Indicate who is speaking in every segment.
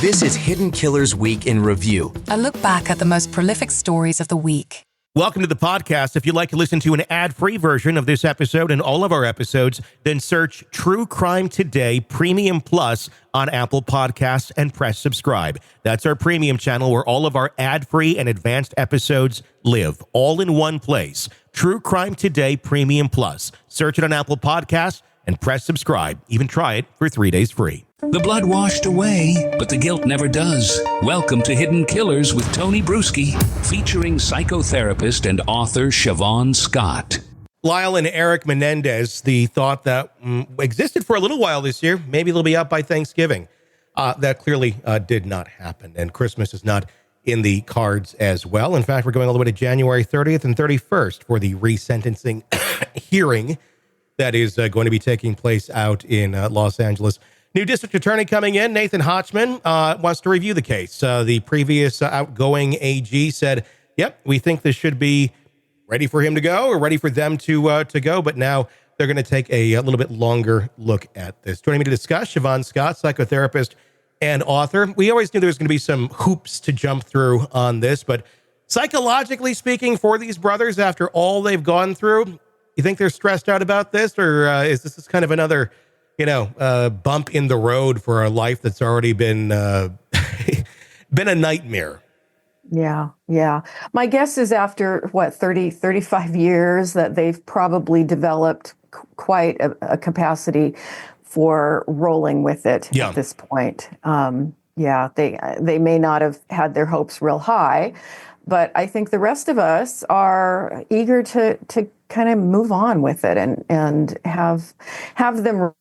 Speaker 1: This is Hidden Killers Week in Review.
Speaker 2: A look back at the most prolific stories of the week.
Speaker 3: Welcome to the podcast. If you'd like to listen to an ad-free version of this episode and all of our episodes, then search True Crime Today Premium Plus on Apple Podcasts and press subscribe. That's our premium channel where all of our ad-free and advanced episodes live, all in one place. True Crime Today Premium Plus. Search it on Apple Podcasts and press subscribe. Even try it for 3 days free.
Speaker 4: The blood washed away, but the guilt never does. Welcome to Hidden Killers with Tony Brueski, featuring psychotherapist and author Siobhan Scott.
Speaker 3: Lyle and Eric Menendez, the thought that existed for a little while this year, maybe they'll be out by Thanksgiving. That clearly did not happen, and Christmas is not in the cards as well. In fact, we're going all the way to January 30th and 31st for the resentencing hearing that is going to be taking place out in Los Angeles. New district attorney coming in, Nathan Hochman, wants to review the case. The previous outgoing AG said, yep, we think this should be ready for him to go or ready for them to go. But now they're going to take a little bit longer look at this. Joining me to discuss, Siobhan Scott, psychotherapist and author. We always knew there was going to be some hoops to jump through on this, but psychologically speaking, for these brothers, after all they've gone through, you think they're stressed out about this, or is this kind of another bump in the road for a life that's already been been a nightmare?
Speaker 5: Yeah. My guess is after, 35 years that they've probably developed quite a capacity for rolling with it at this point. They may not have had their hopes real high, but I think the rest of us are eager to kind of move on with it and have them,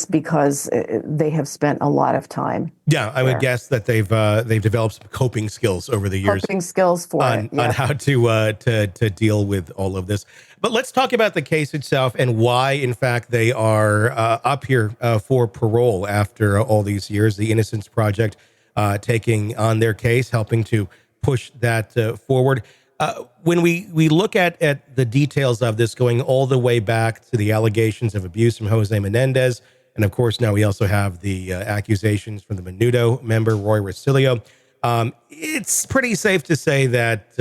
Speaker 5: because they have spent a lot of time. Yeah,
Speaker 3: I would guess that they've developed some coping skills over the years.
Speaker 5: Coping skills on
Speaker 3: how to deal with all of this. But let's talk about the case itself and why, in fact, they are up here for parole after all these years. The Innocence Project taking on their case, helping to push that forward. When we look at the details of this, going all the way back to the allegations of abuse from Jose Menendez, and of course, now we also have the accusations from the Menudo member, Roy Rosillo. It's pretty safe to say that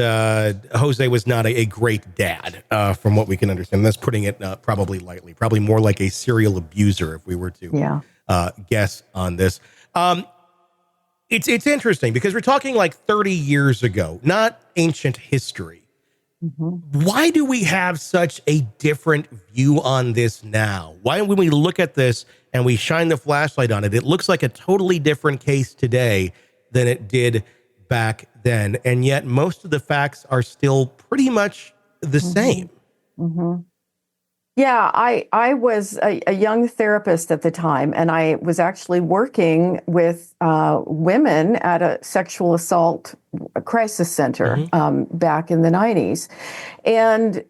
Speaker 3: Jose was not a great dad, from what we can understand. That's putting it probably lightly, probably more like a serial abuser if we were to guess on this. It's interesting because we're talking like 30 years ago, not ancient history. Mm-hmm. Why do we have such a different view on this now? Why, when we look at this and we shine the flashlight on it, it looks like a totally different case today than it did back then. And yet most of the facts are still pretty much the same.
Speaker 5: Mm-hmm. Yeah, I was a young therapist at the time, and I was actually working with women at a sexual assault crisis center back in the 90s. And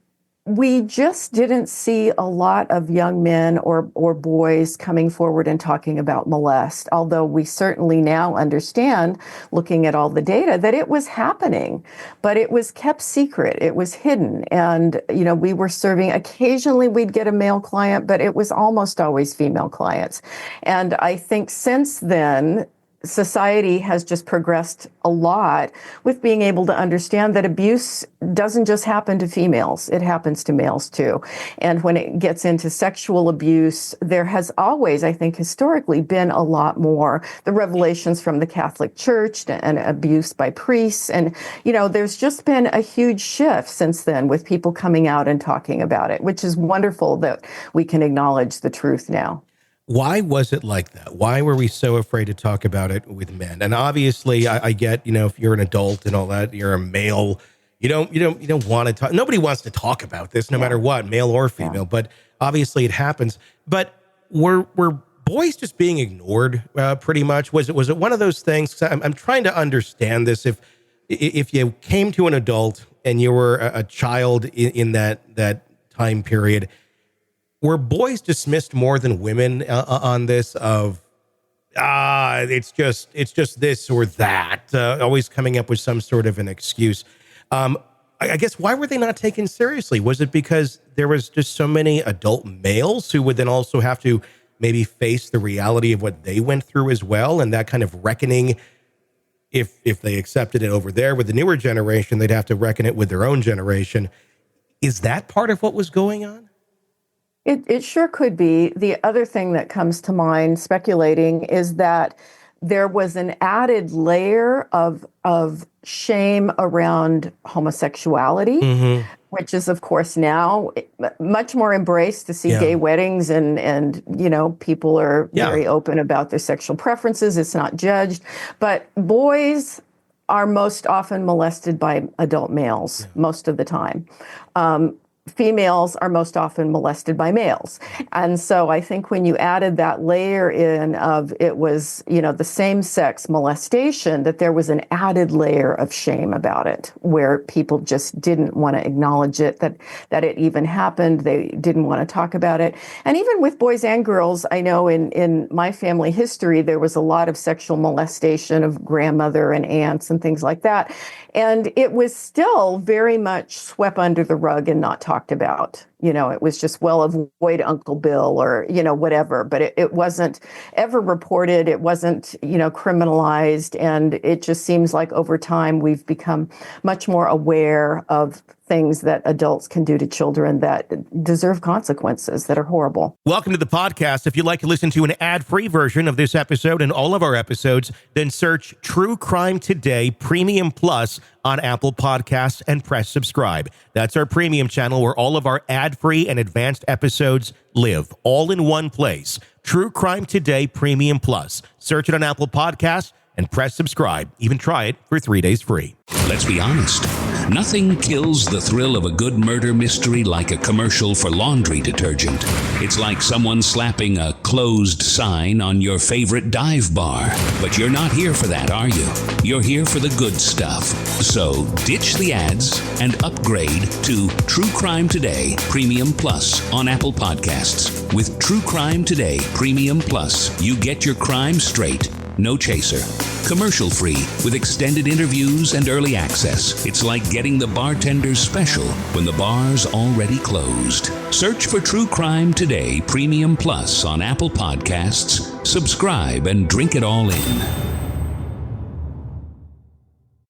Speaker 5: we just didn't see a lot of young men or boys coming forward and talking about molest, although we certainly now understand, looking at all the data, that it was happening, but it was kept secret. It was hidden. And, we were serving, occasionally we'd get a male client, but it was almost always female clients. And I think since then, society has just progressed a lot with being able to understand that abuse doesn't just happen to females, it happens to males too. And when it gets into sexual abuse, there has always, I think, historically been a lot more. The revelations from the Catholic Church and abuse by priests. And, there's just been a huge shift since then with people coming out and talking about it, which is wonderful that we can acknowledge the truth now.
Speaker 3: Why was it like that? Why were we so afraid to talk about it with men? And obviously, I get, if you're an adult and all that, you're a male, you don't want to talk. Nobody wants to talk about this, no matter what, male or female. Yeah. But obviously, it happens. But were boys just being ignored? Pretty much. Was it one of those things? I'm trying to understand this. If you came to an adult and you were a child in that time period, were boys dismissed more than women on this? It's just this or that, always coming up with some sort of an excuse. I guess, why were they not taken seriously? Was it because there was just so many adult males who would then also have to maybe face the reality of what they went through as well, and that kind of reckoning. If they accepted it over there with the newer generation, they'd have to reckon it with their own generation. Is that part of what was going on?
Speaker 5: It sure could be. The other thing that comes to mind, speculating, is that there was an added layer of shame around homosexuality, which is, of course, now much more embraced to see gay weddings, and people are very open about their sexual preferences. It's not judged. But boys are most often molested by adult males most of the time. Females are most often molested by males. And so I think when you added that layer in of it was, the same sex molestation, that there was an added layer of shame about it, where people just didn't want to acknowledge it, that it even happened. They didn't want to talk about it. And even with boys and girls, I know in my family history, there was a lot of sexual molestation of grandmother and aunts and things like that. And it was still very much swept under the rug and not talked about. It was just, well, avoid Uncle Bill or, whatever. But it wasn't ever reported. It wasn't, criminalized. And it just seems like over time we've become much more aware of things that adults can do to children that deserve consequences that are horrible.
Speaker 3: Welcome to the podcast. If you'd like to listen to an ad-free version of this episode and all of our episodes, then search True Crime Today Premium Plus on Apple Podcasts and press subscribe. That's our premium channel where all of our ad-free and advanced episodes live, all in one place. True Crime Today Premium Plus. Search it on Apple Podcasts and press subscribe. Even try it for 3 days free.
Speaker 4: Let's be honest. Nothing kills the thrill of a good murder mystery like a commercial for laundry detergent. It's like someone slapping a closed sign on your favorite dive bar. But you're not here for that, are you? You're here for the good stuff. So ditch the ads and upgrade to True Crime Today Premium Plus on Apple Podcasts. With True Crime Today Premium Plus, you get your crime straight. No chaser. Commercial free with extended interviews and early access. It's like getting the bartender's special when the bar's already closed. Search for True Crime Today Premium Plus on Apple Podcasts. Subscribe and drink it all in.